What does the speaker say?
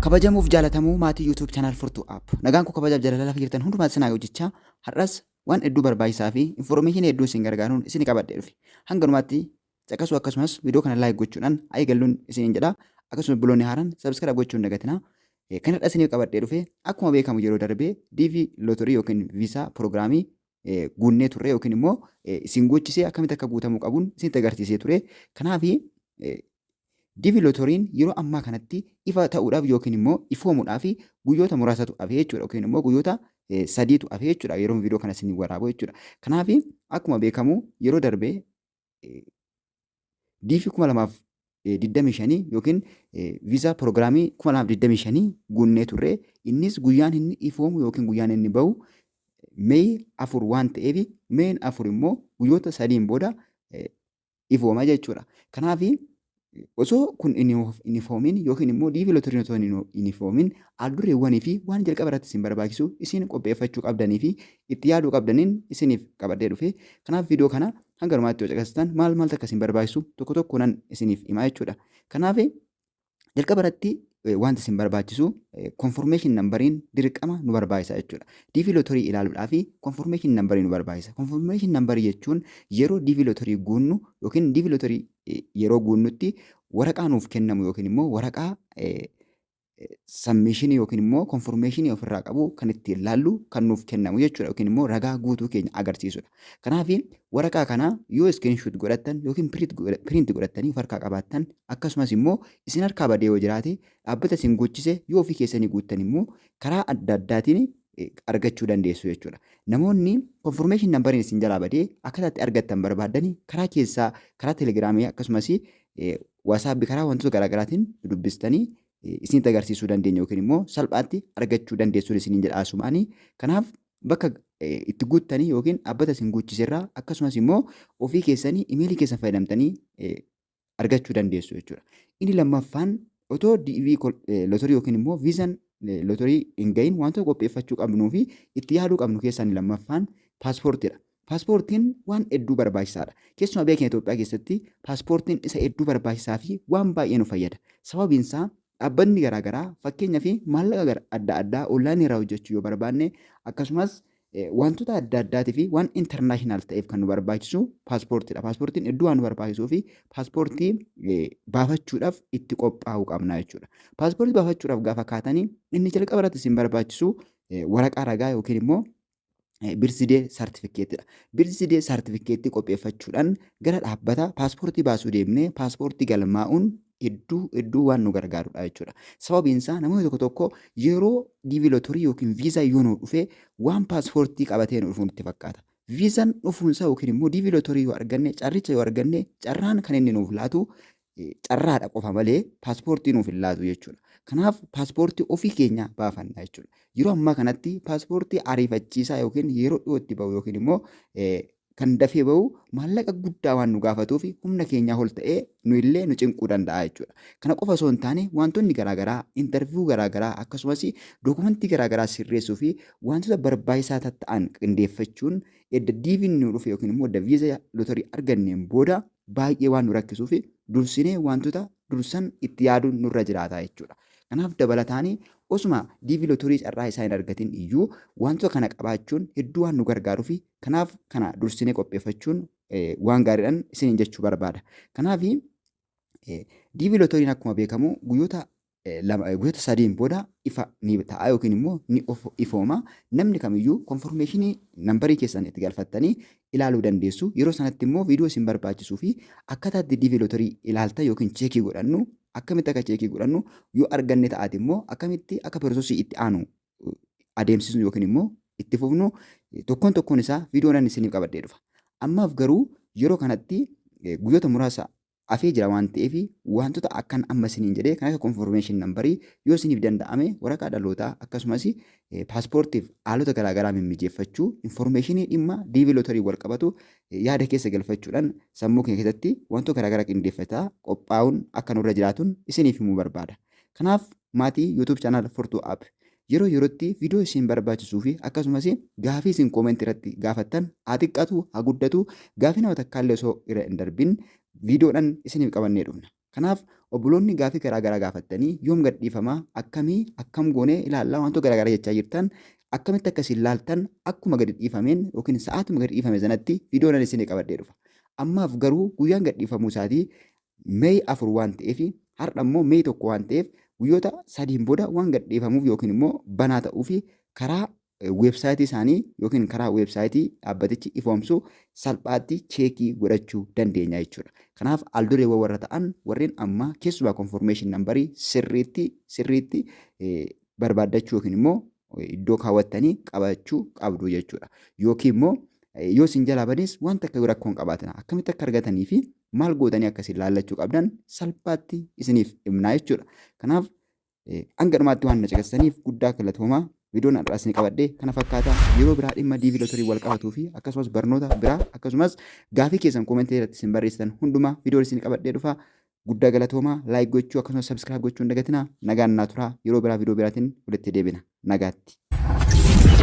Kabajamuuf jaalatamuu maatii YouTube channel Furtuu App. Nagaan koo kabajaaf jaalala lafa jirtan hundumaatti isin haa hojjechaa. Har'as waan hedduu barbaachisaa fi information hedduu isin gargaaruun isin qabadhee dhufe. Hanganumaatti caqasuu akkasumas viidiyoo kana like gochuudhaan eegalluun isiniin jedha. Akkasumas biloonni haaraan subscribe gochuun dagatinaa. Kan har'a isiniif qabadhee dhufe akkuma beekamu yeroo darbee DV Lottery yookiin Visa Prograamii guunnee turre yookiin immoo isin gochisee akkamitti akka guutamuu qabuun isinitti agarsiisee ture. Kanaafi DV Lotteriin yeroo ammaa kanatti ifa ta'uudhaaf yookiin immoo ifoomuudhaaf guyyoota muraasatu hafe jechuudha yookiin immoo guyyoota sadiitu hafe jechuudha yeroo viidiyoo kana isin waraabu jechuudha. Kanaaf akkuma beekamu yeroo darbee DV 2025 yookiin Visa Prograamii 2025 guunnee turre. Innis guyyaan inni ifoomu yookiin guyyaan inni bahu Mee 4 waan ta'eef Mee 4 immoo guyyoota sadiin booda ifooma jechuudha. Kanaaf osoo kun inni ifoomin yookiin immoo DV Lotteriin osoo inni ifoomin aldurreewwanii fi waan jalqaba irratti isin barbaachisu isin qopheeffachuu qabdanii fi itti yaaduu qabdaniin isiniif qabadhee dhufe. Kanaaf viidiyoo kana hanga dhumaatti yoo caqastan maal akka isin barbaachisu tokko tokkoon isiniif himaa jechuudha. Kanaaf jalqaba irratti wanti isin barbaachisu confirmation numberiin dirqama nu barbaachisa jechuudha. DV Lottery ilaaluudhaaf confirmation numberii nu barbaachisa. Confirmation numberii jechuun yeroo DV Lottery guunnu yookiin DV Lottery yeroo guunnutti waraqaa nuuf kennamu yookiin immoo waraqaa submission yookiin immoo confirmation ofirraa qabu kan ittiin ilaallu kan nuuf kennamu jechuudha yookiin immoo ragaa guutuu keenya agarsiisudha. Kanaaf waraqaa kana yoo screenshot godhattan yookiin print godhattanii harkaa qabaattan akkasumas immoo isin harkaa badee yoo jiraate dhaabbata isin gochise yoo ofii keessanii guuttan immoo karaa adda addaatiin argachuu dandeessu jechuudha. Namoonni confirmation numberiin isin jalaa badee akkataatti argattan barbaadanii karaa keessaa karaa telegiraamii akkasumas WhatsApp karaa wantoota garaagaraatiin dubbistanii isinitti agarsiisuu dandeenya yookiin immoo salphaatti argachuu dandeessuun isiniin jedha asumaanii. Kanaaf bakka itti guuttanii yookiin dhaabbata isin guuchiserraa akkasumas immoo ofii keessanii imeelii keessan fayyadamtanii argachuu dandeessu jechuudha. Inni lammaffaan otoo DV Lottery yookiin immoo Visa Lottery hin gahin wantoota qopheeffachuu qabnuu fi itti yaaduu qabnu keessaan lammaffaan paaspoortiidha. Paaspoortiin waan hedduu barbaachisaadha. Keessumaa biyya keenya Itoophiyaa keessatti paaspoortiin isa hedduu barbaachisaa fi waan baay'ee nu fayyada. Sababiin isaa dhaabbanni garaagaraa fakkeenyaa fi maallaqa adda addaa onlaayinii irraa hojjechuu yoo barbaanne akkasumas wantoota adda addaatii fi waan intarnaashinaal ta'eef kan nu barbaachisu paaspoortiidha. Paaspoortiin hedduu waan nu barbaachisuu fi paaspoortii baafachuudhaaf itti qophaa'uu qabna jechuudha. Paaspoortii baafachuudhaaf gaafa kaatanii inni jalqaba irratti isin barbaachisu waraqaa ragaa yookiin immoo birsidee saartifikeetidha. Birsidee saartifikeettii qopheeffachuudhaan gara dhaabbata paaspoortii baasuu deemnee paaspoortii galmaa'uun hedduu waan nu gargaarudha jechuudha. Sababiin isaa namoonni tokko tokko yeroo DV Lottery yookiin Visa yoo nu dhufe waan paaspoortii qabatee nu dhufuun itti fakkaata. Viisaan dhufuunsaa yookiin immoo DV Lottery yoo arganne carricha yoo arganne carraan kan inni nuuf laatu carraadha qofa malee paaspoortii nuuf hin laatu jechuudha. Kanaaf paaspoortii ofii keenya baafanna jechuudha. Yeroo ammaa kanatti paaspoortii ariifachiisaa yookiin yeroo dhiyootti bahu yookiin immoo kan dafee bahu maallaqa guddaa waan nu gaafatuuf humna keenyaa ol ta'ee nu illee nu cinquu danda'a jechuudha. Kana qofa osoo hin taane wantoonni garaagaraa intarviiyuu garaagaraa akkasumas dookumentii garaagaraa sirreessuu fi wantoota barbaachisaa ta'an qindeeffachuun edda DV nu dhufe yookiin immoo edda Visa Lottery arganneen booda baay'ee waan nu rakkisuuf dursinee wantoota dursan itti yaaduun nurra jiraata jechuudha. Kanaaf dabalataan osuma DV Lottery carraa isaa hin argatin iyyuu wantoota kana qabaachuun hedduu waan nu gargaaruuf kanaaf kana dursinee qopheeffachuun waan gaariidhaan isiniin jechuu barbaada. Kanaaf DV Lotteriin akkuma beekamu guyyoota sadiin booda ifa ni ta'a yookiin immoo ni ifooma. Namni kamiyyuu konfirmeeshinii nambarii keessan itti galfattanii ilaaluu dandeessu. Yeroo sanatti immoo viidiyoo isin barbaachisuu fi akkataatti DV Lottery ilaalta yookiin cheekii godhannu akkamitti akka cheekii godhannu yoo arganne ta'aati immoo akkamitti akka piroosesii itti aanu adeemsisnu yookiin immoo itti fufnu tokkoon tokkoon isaa viidiyoodhaan isiniif qabadhee dhufa. Ammaaf garuu yeroo kanatti guyyoota muraasa hafee jira waan ta'eef wantoota akkan amma isiniin jedhee kan akka confirmation numberii yoo isiniif danda'ame waraqaa dhalootaa akkasumas paaspoortiif haalota garaagaraa mimmijeeffachuu informationii dhimma DV Lottery wal qabatu yaada keessa galfachuudhaan sammuu keenya keessatti wantoota garaagaraa qindeeffataa qophaa'uun akka nurra jiraatuun isiniif himuu barbaada. Kanaaf maatii YouTube channel Furtuu App yeroo yerootti viidiyoo isin barbaachisuu fi akkasumas gaafii isin koomentii irratti gaafattan haa xiqqaatu haa guddatu gaafii nama takkaallee osoo irra hin darbin viidiyoodhaan isiniif qabannee dhufna. Kanaaf Obboloonni gaafii garaa garaa gaafattanii yoom gadhiifamaa akkamii akkam goonee ilaallaa wantoota garaa garaa jechaa jirtan akkamitti akkasiin ilaaltan akkuma gadi dhiifameen yookiin sa'aatuma gadi dhiifame sanatti viidiyoon isinii qabadhee dhufa. Ammaaf garuu guyyaan gadhiifamuu isaatii Meey 4 waan ta'eef har'a immoo Meey 1 waan ta'eef guyyoota sadiin booda waan gadhiifamuuf yookiin immoo banaa ta'uuf karaa weebsaayitii isaanii yookiin karaa weebsaayitii dhaabbatichi ifoomsu salphaatti cheekii godhachuu dandeenya jechuudha. Kanaaf aldureewwan warra ta'an warreen amma keessumaa konformeeshin nambarii sirriitti barbaaddachuu yookiin immoo iddoo kaawwattanii qabachuu qabdu jechuudha. Yookiin immoo yoo isin jalaa banis wanta akka rakkoon qabaatan akkamitti akka argatanii fi maal gootanii akkasiin ilaallachuu qabdan salphaatti isiniif himnaa jechuudha. Kanaaf hanga dhumaatti waan na caqasaniif guddaa galatoomaa. Viidiyoon har'aas ni qabadhee kana fakkaata yeroo biraa dhimma DV Lotterii wal qabatuu fi akkasumas barnoota biraa akkasumas gaafii keessan koomentii irratti isin barreessitan hundumaa viidiyoon isin qabadhee dhufa. Guddaa galatoomaa laayik gochuu akkasumas sabskiraayib gochuu hin dagatinaa. Nagaan naa turaa yeroo biraa viidiyoo biraatiin walitti deebina. Nagaatti.